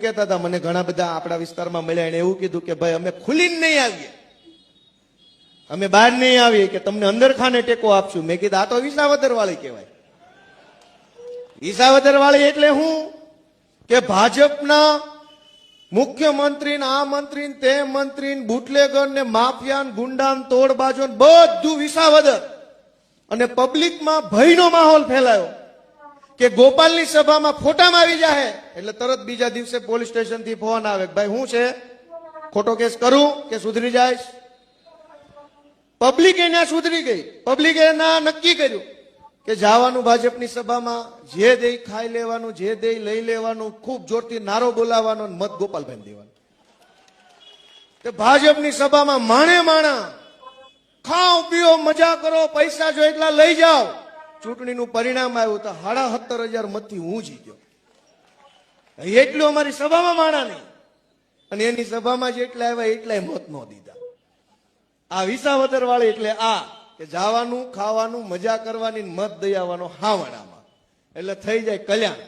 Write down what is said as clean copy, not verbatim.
કહેતા હતા મને ઘણા બધા આપણા વિસ્તારમાં મળ્યા, એને એવું કીધું કે ભાઈ અમે ખુલીને નહીં આવીએ, અમે બહાર નહીં આવીએ કે તમને અંદર ખાને ટેકો આપશું. મેં કીધું આ તો વિસાવદર વાળી કહેવાય. વિસાવદર વાળી એટલે હું કે ભાજપના મુખ્યમંત્રી આ મંત્રી તે મંત્રી બુટલેગર ને માફિયા ગુંડા તોડબાજો બધું વિસાવદર, અને પબ્લિકમાં ભયનો માહોલ ફેલાયો કે ગોપાલની સભામાં ફોટામાં આવી જાય એટલે તરત બીજા દિવસે પોલીસ સ્ટેશન થી ફોન આવે ભાઈ હું છે, ખોટો કેસ કરું કે સુધરી જાય. પબ્લિક એના સુધરી ગઈ. પબ્લિકે એના નક્કી કર્યું કે જવાનું ભાજપની સભામાં, જે દે ખાઈ લેવાનું, જે દે લઈ લેવાનું, ખૂબ જોરથી નારો બોલાવવાનો, મત ગોપાલભાઈ દેવાનું. ભાજપની સભામાં માણે માણા ખાઓ પીઓ મજા કરો, પૈસા જો એટલા લઈ જાઓ. ચૂંટણીનું પરિણામ આવ્યું તો 17,500 મતથી હું જીત્યો. એટલું અમારી સભામાં માણા નહીં, અને એની સભામાં જેટલા આવ્યા એટલાય મત ન દીધા. આ વિસાવદર વાળી એટલે આ કે જવાનું ખાવાનું મજા કરવાની મત દઈ આવવાનો હાવડામાં એટલે થઈ જાય કલ્યાણ.